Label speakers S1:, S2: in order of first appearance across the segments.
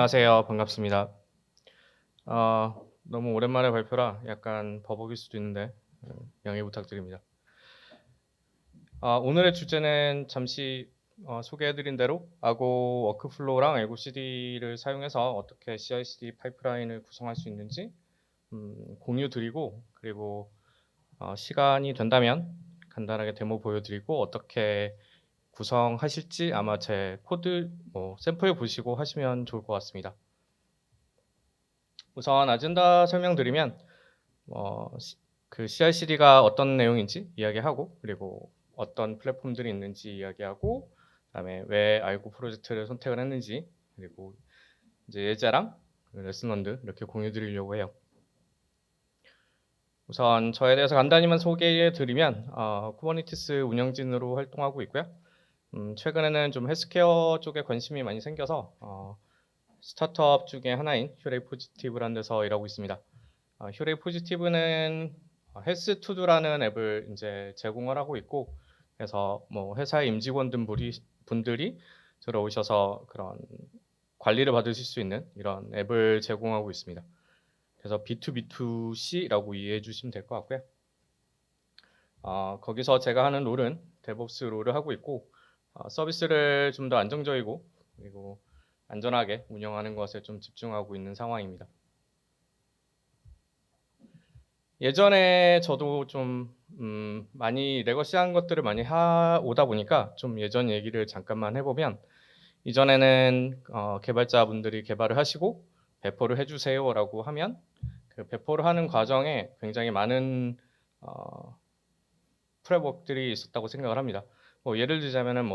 S1: 안녕하세요. 반갑습니다. 너무 오랜만에 발표라 약간 버벅일 수도 있는데 양해 부탁드립니다. 오늘의 주제는 잠시 소개해드린 대로 아고 워크플로우랑 알고 CD를 사용해서 어떻게 CI/CD 파이프라인을 구성할 수 있는지 공유 드리고, 그리고 시간이 된다면 간단하게 데모 보여드리고 어떻게 구성하실지 아마 제 코드 샘플 보시고 하시면 좋을 것 같습니다. 우선 아젠다 설명드리면 그 CI/CD가 어떤 내용인지 이야기하고, 그리고 어떤 플랫폼들이 있는지 이야기하고, 그다음에 왜 알고 프로젝트를 선택을 했는지, 그리고 이제 예제랑 레슨원들 이렇게 공유 드리려고 해요. 우선 저에 대해서 간단히만 소개해 드리면 쿠버네티스 운영진으로 활동하고 있고요. 최근에는 좀 헬스케어 쪽에 관심이 많이 생겨서 스타트업 중에 하나인 휴레이 포지티브라는 데서 일하고 있습니다. 휴레이 포지티브는 헬스 투두라는 앱을 이제 제공을 하고 있고, 그래서 뭐 회사의 임직원분들이 들어오셔서 그런 관리를 받으실 수 있는 이런 앱을 제공하고 있습니다. 그래서 B2B2C라고 이해해 주시면 될 것 같고요. 거기서 제가 하는 롤은 데브옵스 롤을 하고 있고, 서비스를 좀 더 안정적이고 그리고 안전하게 운영하는 것에 좀 집중하고 있는 상황입니다. 예전에 저도 좀 많이 레거시한 것들을 많이 오다 보니까 좀 예전 얘기를 잠깐만 해보면, 이전에는 개발자분들이 개발을 하시고 배포를 해주세요라고 하면 그 배포를 하는 과정에 굉장히 많은 프레임워크들이 있었다고 생각을 합니다. 예를 들자면은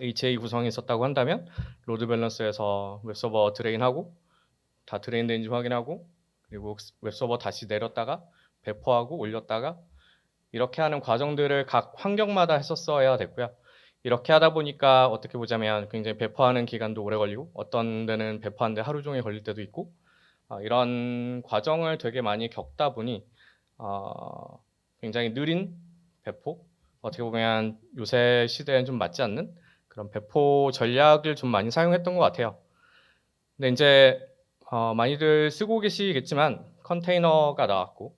S1: HA 구성이 있었다고 한다면 로드 밸런스에서 웹서버 드레인하고 다 드레인된지 확인하고, 그리고 웹서버 다시 내렸다가 배포하고 올렸다가 이렇게 하는 과정들을 각 환경마다 했었어야 됐고요. 이렇게 하다 보니까 어떻게 보자면 굉장히 배포하는 기간도 오래 걸리고, 어떤 데는 배포하는데 하루 종일 걸릴 때도 있고, 이런 과정을 되게 많이 겪다 보니 굉장히 느린 배포, 어떻게 보면 요새 시대엔 좀 맞지 않는 그런 배포 전략을 좀 많이 사용했던 것 같아요. 근데 이제 많이들 쓰고 계시겠지만 컨테이너가 나왔고,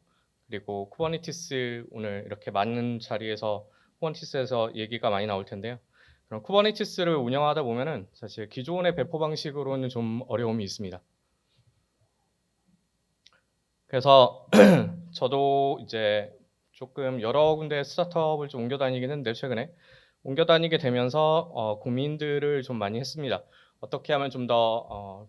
S1: 그리고 쿠버네티스 오늘 이렇게 많은 자리에서 쿠버네티스에서 얘기가 많이 나올 텐데요. 그럼 쿠버네티스를 운영하다 보면은 사실 기존의 배포 방식으로는 좀 어려움이 있습니다. 그래서 저도 이제 조금 여러 군데 스타트업을 좀 옮겨 다니긴 했는데, 최근에 옮겨 다니게 되면서 고민들을 좀 많이 했습니다. 어떻게 하면 좀 더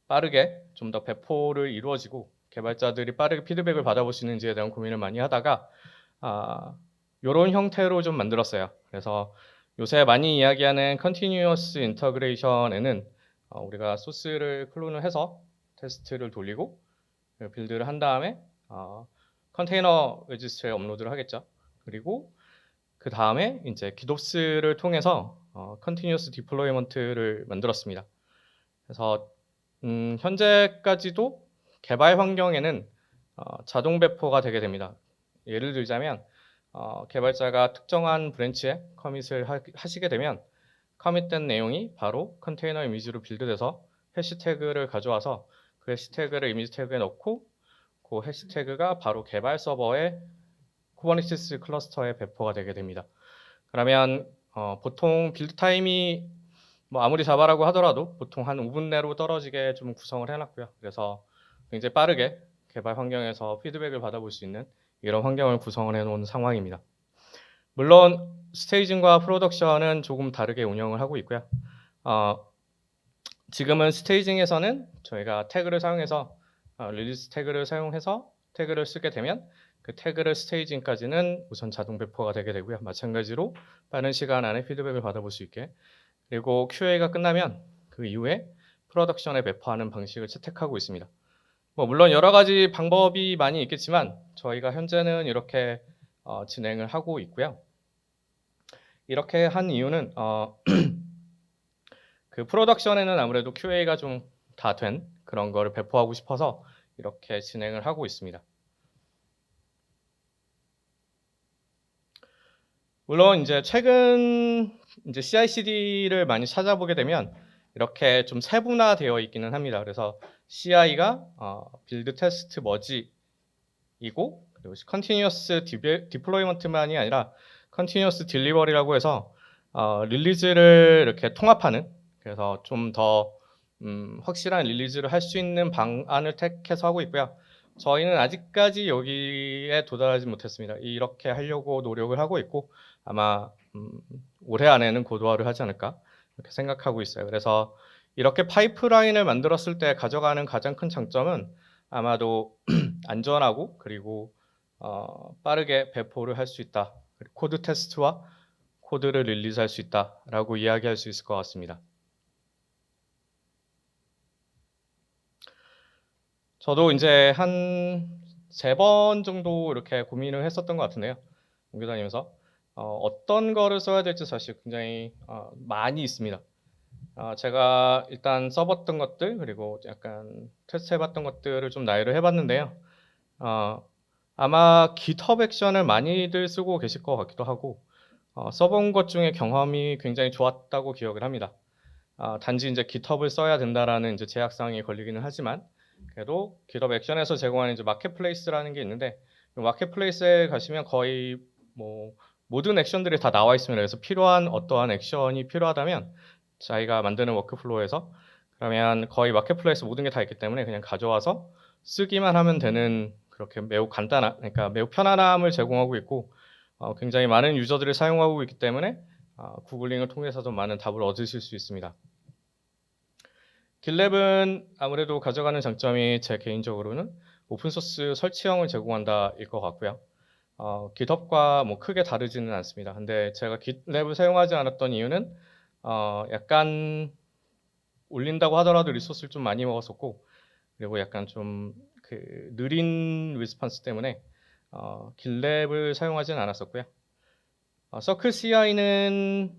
S1: 빠르게 좀 더 배포를 이루어지고 개발자들이 빠르게 피드백을 받아볼 수 있는지에 대한 고민을 많이 하다가 이런 형태로 좀 만들었어요. 그래서 요새 많이 이야기하는 컨티뉴어스 인터그레이션에는 우리가 소스를 클론을 해서 테스트를 돌리고 빌드를 한 다음에 컨테이너 레지스트리에 업로드를 하겠죠. 그리고 그 다음에 이제 기도스를 통해서 컨티뉴어스 디플로이먼트를 만들었습니다. 그래서 현재까지도 개발 환경에는 자동 배포가 되게 됩니다. 예를 들자면 개발자가 특정한 브랜치에 커밋을 하시게 되면 커밋된 내용이 바로 컨테이너 이미지로 빌드돼서 해시태그를 가져와서 그 해시태그를 이미지 태그에 넣고 그 해시태그가 바로 개발 서버의 쿠버네티스 클러스터에 배포가 되게 됩니다. 그러면 보통 빌드 타임이 아무리 자바라고 하더라도 보통 한 5분 내로 떨어지게 좀 구성을 해놨고요. 그래서 굉장히 빠르게 개발 환경에서 피드백을 받아볼 수 있는 이런 환경을 구성을 해놓은 상황입니다. 물론 스테이징과 프로덕션은 조금 다르게 운영을 하고 있고요. 지금은 스테이징에서는 저희가 태그를 사용해서 릴리스 태그를 사용해서 태그를 쓰게 되면 그 태그를 스테이징까지는 우선 자동 배포가 되게 되고요. 마찬가지로 빠른 시간 안에 피드백을 받아볼 수 있게, 그리고 QA가 끝나면 그 이후에 프로덕션에 배포하는 방식을 채택하고 있습니다. 물론 여러 가지 방법이 많이 있겠지만 저희가 현재는 이렇게 진행을 하고 있고요. 이렇게 한 이유는 그 프로덕션에는 아무래도 QA가 좀 다 된 그런 거를 배포하고 싶어서 이렇게 진행을 하고 있습니다. 물론 이제 최근 이제 CI/CD를 많이 찾아보게 되면 이렇게 좀 세분화되어 있기는 합니다. 그래서 CI가 빌드 테스트 머지이고, 그리고 컨티뉴어스 디플로이먼트만이 아니라 컨티뉴어스 딜리버리라고 해서 릴리즈를 이렇게 통합하는, 그래서 좀 더 확실한 릴리즈를 할 수 있는 방안을 택해서 하고 있고요. 저희는 아직까지 여기에 도달하지 못했습니다. 이렇게 하려고 노력을 하고 있고, 아마 올해 안에는 고도화를 하지 않을까 이렇게 생각하고 있어요. 그래서 이렇게 파이프라인을 만들었을 때 가져가는 가장 큰 장점은 아마도 안전하고, 그리고 빠르게 배포를 할 수 있다. 코드 테스트와 코드를 릴리즈할 수 있다라고 이야기할 수 있을 것 같습니다. 저도 이제 한 3번 정도 이렇게 고민을 했었던 것 같은데요. 옮겨 다니면서 어떤 거를 써야 될지 사실 굉장히 많이 있습니다. 제가 일단 써봤던 것들, 그리고 약간 테스트 해봤던 것들을 좀 나열을 해봤는데요. 아마 GitHub 액션을 많이들 쓰고 계실 것 같기도 하고, 써본 것 중에 경험이 굉장히 좋았다고 기억을 합니다. 단지 이제 GitHub을 써야 된다라는 이제 제약사항이 걸리기는 하지만, 그래도 GitHub 액션에서 제공하는 이제 마켓플레이스라는 게 있는데, 마켓플레이스에 가시면 거의 뭐 모든 액션들이 다 나와 있습니다. 그래서 필요한 어떠한 액션이 필요하다면 자기가 만드는 워크플로우에서, 그러면 거의 마켓플레이스 모든 게 다 있기 때문에 그냥 가져와서 쓰기만 하면 되는, 그렇게 매우 간단한, 그러니까 매우 편안함을 제공하고 있고, 굉장히 많은 유저들이 사용하고 있기 때문에 구글링을 통해서도 많은 답을 얻으실 수 있습니다. 길랩은 아무래도 가져가는 장점이 제 개인적으로는 오픈소스 설치형을 제공한다일 것 같고요. GitHub과 뭐 크게 다르지는 않습니다. 근데 제가 GitLab을 사용하지 않았던 이유는 약간 올린다고 하더라도 리소스를 좀 많이 먹었었고, 그리고 약간 좀 그 느린 리스폰스 때문에 GitLab을 사용하지는 않았었고요. 서클 CI는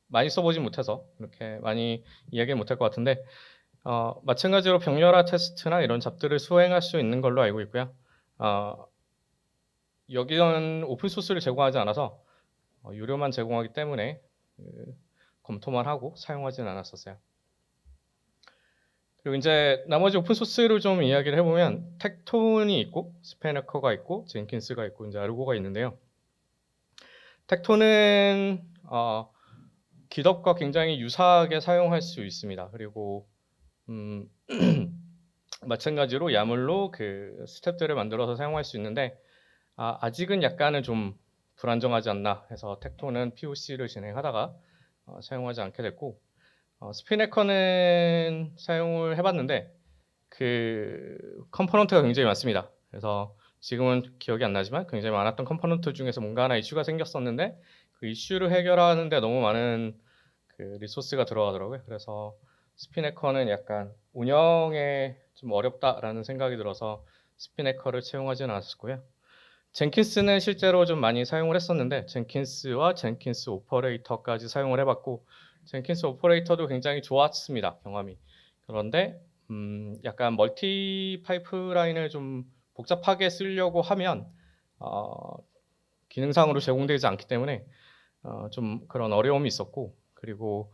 S1: 많이 써보진 못해서 이렇게 많이 이야기를 못할 것 같은데, 마찬가지로 병렬화 테스트나 이런 잡들을 수행할 수 있는 걸로 알고 있고요. 여기는 오픈소스를 제공하지 않아서 유료만 제공하기 때문에 검토만 하고 사용하지는 않았었어요. 그리고 이제 나머지 오픈소스를 좀 이야기를 해보면 텍톤이 있고, 스페너커가 있고, 젠킨스가 있고, 이제 아르고가 있는데요. 텍톤은 GitHub과 굉장히 유사하게 사용할 수 있습니다. 그리고 마찬가지로 야물로 그 스텝들을 만들어서 사용할 수 있는데, 아직은 약간은 좀 불안정하지 않나 해서 텍톤은 POC를 진행하다가 사용하지 않게 됐고, 스피네커는 사용을 해봤는데 그 컴포넌트가 굉장히 많습니다. 그래서 지금은 기억이 안 나지만 굉장히 많았던 컴포넌트 중에서 뭔가 하나 이슈가 생겼었는데, 그 이슈를 해결하는데 너무 많은 그 리소스가 들어가더라고요. 그래서 스피네커는 약간 운영에 좀 어렵다라는 생각이 들어서 스피네커를 채용하지는 않았고요. 젠킨스는 실제로 좀 많이 사용을 했었는데, 젠킨스와 젠킨스 오퍼레이터까지 사용을 해봤고, 젠킨스 오퍼레이터도 굉장히 좋았습니다, 경험이. 그런데 약간 멀티 파이프라인을 좀 복잡하게 쓰려고 하면 기능상으로 제공되지 않기 때문에 좀 그런 어려움이 있었고, 그리고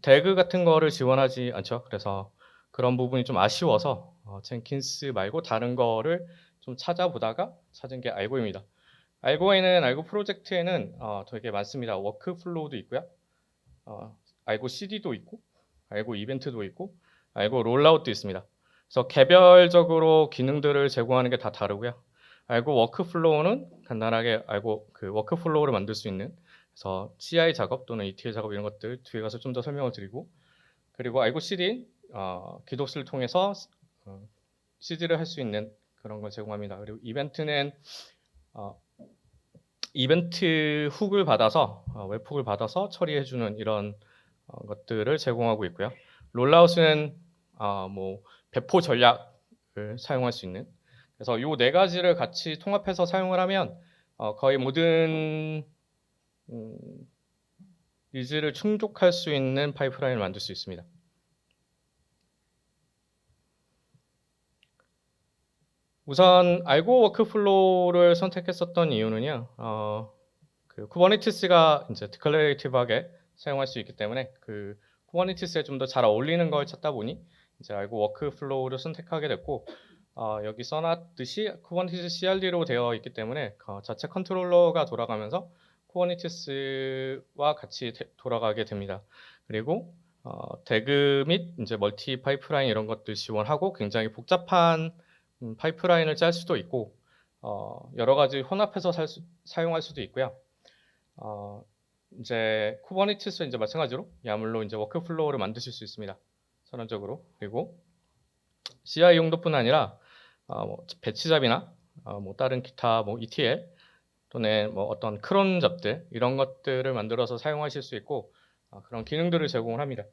S1: 대그 같은 거를 지원하지 않죠. 그래서 그런 부분이 좀 아쉬워서 젠킨스 말고 다른 거를 좀 찾아보다가 찾은 게 알고입니다. 알고에는, 알고 프로젝트에는 되게 많습니다. 워크플로우도 있고요. 알고 CD도 있고, 알고 이벤트도 있고, 알고 롤아웃도 있습니다. 그래서 개별적으로 기능들을 제공하는 게 다 다르고요. 알고 워크플로우는 간단하게 알고 그 워크플로우를 만들 수 있는, 그래서 CI 작업 또는 ETL 작업 이런 것들 뒤에 가서 좀 더 설명을 드리고, 그리고 알고 CD, 기독스를 통해서 CD를 할 수 있는 그런 걸 제공합니다. 그리고 이벤트는 이벤트 훅을 받아서 웹훅을 받아서 처리해주는 이런 것들을 제공하고 있고요. 롤아웃은 뭐 배포 전략을 사용할 수 있는, 그래서 이 4가지를 같이 통합해서 사용을 하면 거의 모든 니즈를 충족할 수 있는 파이프라인을 만들 수 있습니다. 우선 알고 워크플로우를 선택했었던 이유는요. 그 쿠버네티스가 이제 디클레레이티브하게 사용할 수 있기 때문에 그 쿠버네티스에 좀 더 잘 어울리는 걸 찾다 보니 이제 알고 워크플로우를 선택하게 됐고, 여기 써놨듯이 쿠버네티스 CRD로 되어 있기 때문에 자체 컨트롤러가 돌아가면서 쿠버네티스와 같이 돌아가게 됩니다. 그리고 대그 및 이제 멀티 파이프라인 이런 것들 지원하고 굉장히 복잡한 파이프라인을 짤 수도 있고 여러 가지 혼합해서 사용할 수도 있고요. 이제 쿠버네티스 이제 마찬가지로 야물로 이제 워크플로우를 만드실 수 있습니다. 선언적으로. 그리고 CI 용도뿐 아니라 뭐 배치 잡이나 뭐 다른 기타 뭐 ETL 또는 뭐 어떤 크론 잡들 이런 것들을 만들어서 사용하실 수 있고 그런 기능들을 제공을 합니다.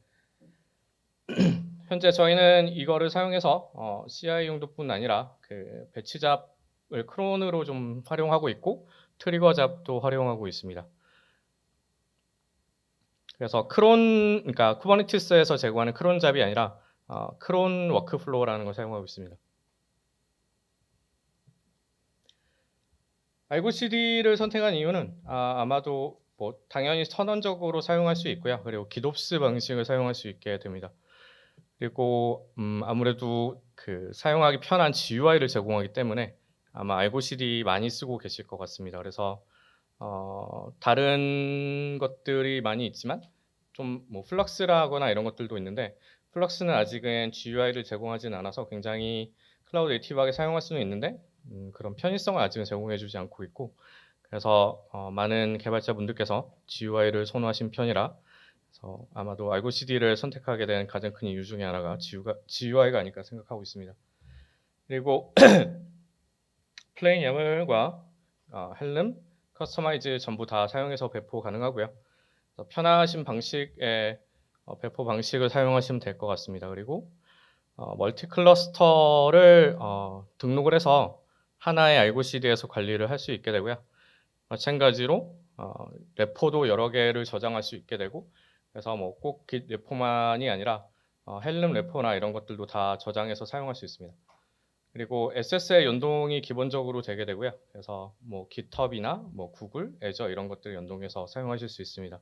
S1: 현재 저희는 이거를 사용해서 CI 용도뿐 아니라 그 배치 잡을 크론으로 좀 활용하고 있고 트리거 잡도 활용하고 있습니다. 그래서 크론, 그러니까 쿠버네티스에서 제공하는 크론 잡이 아니라 크론 워크플로우라는 걸 사용하고 있습니다. 알고 CD를 선택한 이유는 아마도 뭐 당연히 선언적으로 사용할 수 있고요. 그리고 기덥스 방식을 사용할 수 있게 됩니다. 그리고 아무래도 그 사용하기 편한 GUI를 제공하기 때문에 아마 알고 CD 많이 쓰고 계실 것 같습니다. 그래서 다른 것들이 많이 있지만 좀 뭐 플럭스라거나 이런 것들도 있는데 플럭스는 아직은 GUI를 제공하지는 않아서 굉장히 클라우드 네이티브하게 사용할 수는 있는데 그런 편의성을 아직은 제공해주지 않고 있고 그래서 많은 개발자분들께서 GUI를 선호하신 편이라 그래서 아마도 알고 CD를 선택하게 된 가장 큰 이유 중에 하나가 GUI가 아닐까 생각하고 있습니다. 그리고 플레인 YAML과 헬름, 커스터마이즈 전부 다 사용해서 배포 가능하고요. 편하신 방식의 배포 방식을 사용하시면 될 것 같습니다. 그리고 멀티 클러스터를 등록을 해서 하나의 알고 CD에서 관리를 할 수 있게 되고요. 마찬가지로 레포도 여러 개를 저장할 수 있게 되고 그래서 뭐 꼭 git 레포만이 아니라 헬름 레포나 이런 것들도 다 저장해서 사용할 수 있습니다. 그리고 SSL 연동이 기본적으로 되게 되고요. 그래서 뭐 GitHub이나 뭐 구글, 애저 이런 것들 연동해서 사용하실 수 있습니다.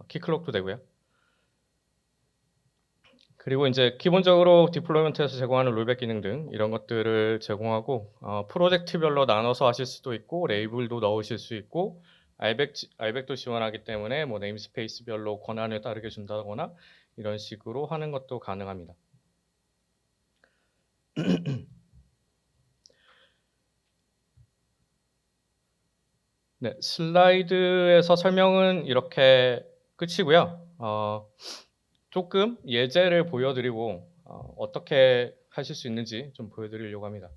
S1: 키클록도 되고요. 그리고 이제 기본적으로 디플로이먼트에서 제공하는 롤백 기능 등 이런 것들을 제공하고 프로젝트별로 나눠서 하실 수도 있고 레이블도 넣으실 수 있고 알백도 지원하기 때문에 뭐 네임스페이스별로 권한을 따르게 준다거나 이런 식으로 하는 것도 가능합니다. 네, 슬라이드에서 설명은 이렇게 끝이고요. 조금 예제를 보여드리고 어떻게 하실 수 있는지 좀 보여드리려고 합니다.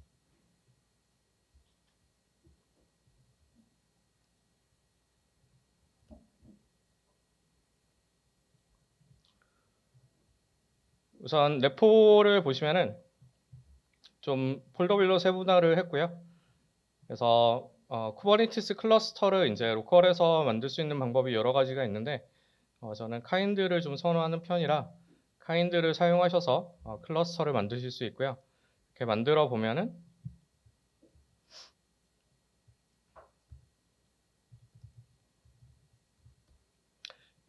S1: 우선 레포를 보시면은 좀 폴더별로 세분화를 했고요. 그래서 쿠버네티스 클러스터를 이제 로컬에서 만들 수 있는 방법이 여러 가지가 있는데 저는 카인드를 좀 선호하는 편이라 카인드를 사용하셔서 클러스터를 만드실 수 있고요. 이렇게 만들어 보면은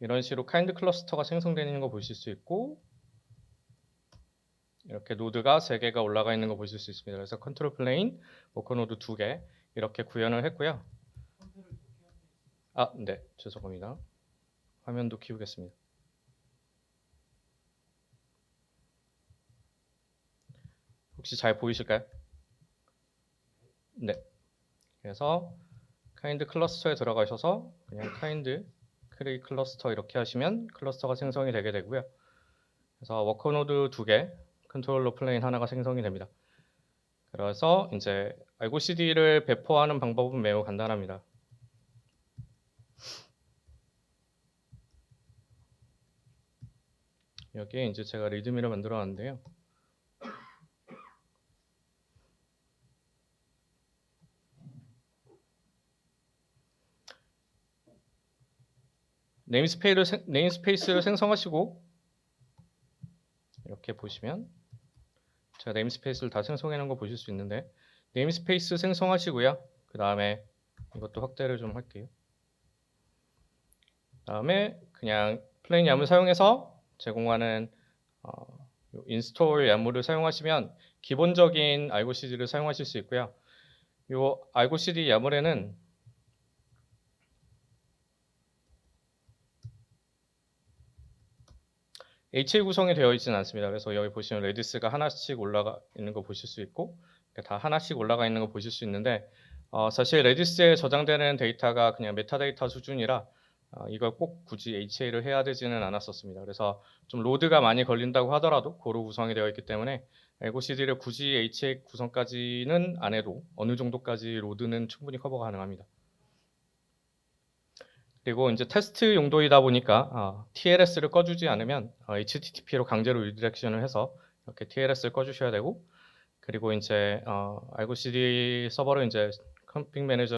S1: 이런 식으로 카인드 클러스터가 생성되는 거 보실 수 있고 이렇게 노드가 3개가 올라가 있는 거 보실 수 있습니다. 그래서 컨트롤 플레인, 워커노드 2개 이렇게 구현을 했고요. 네, 죄송합니다. 화면도 키우겠습니다. 혹시 잘 보이실까요? 네. 그래서 카인드 클러스터에 들어가셔서 그냥 카인드 크리에이트 클러스터 이렇게 하시면 클러스터가 생성이 되게 되고요. 그래서 워커노드 2개, 컨트롤러 플레인 하나가 생성이 됩니다. 그래서 이제 알고 CD를 배포하는 방법은 매우 간단합니다. 여기에 이제 제가 리드미를 만들어 놨는데요. 네임스페이스를 생성하시고 이렇게 보시면 제가 네임스페이스를 다 생성해 놓은 거 보실 수 있는데 네임스페이스 생성하시고요. 그 다음에 이것도 확대를 좀 할게요. 다음에 그냥 플레인 YAML 사용해서 제공하는 인스톨 YAML을 사용하시면 기본적인 알고 CD를 사용하실 수 있고요. 이 알고 CD YAML에는 HA 구성이 되어 있지는 않습니다. 그래서 여기 보시면 레디스가 하나씩 올라가 있는 거 보실 수 있고 다 하나씩 올라가 있는 거 보실 수 있는데 사실 레디스에 저장되는 데이터가 그냥 메타데이터 수준이라 이걸 꼭 굳이 HA를 해야 되지는 않았었습니다. 그래서 좀 로드가 많이 걸린다고 하더라도 고로 구성이 되어 있기 때문에 알고 CD를 굳이 HA 구성까지는 안 해도 어느 정도까지 로드는 충분히 커버가 가능합니다. 그리고 이제 테스트 용도이다 보니까 TLS를 꺼주지 않으면 HTTP로 강제로 리디렉션을 해서 이렇게 TLS를 꺼주셔야 되고, 그리고 이제 알고 CD 서버를 이제 컨픽 매니저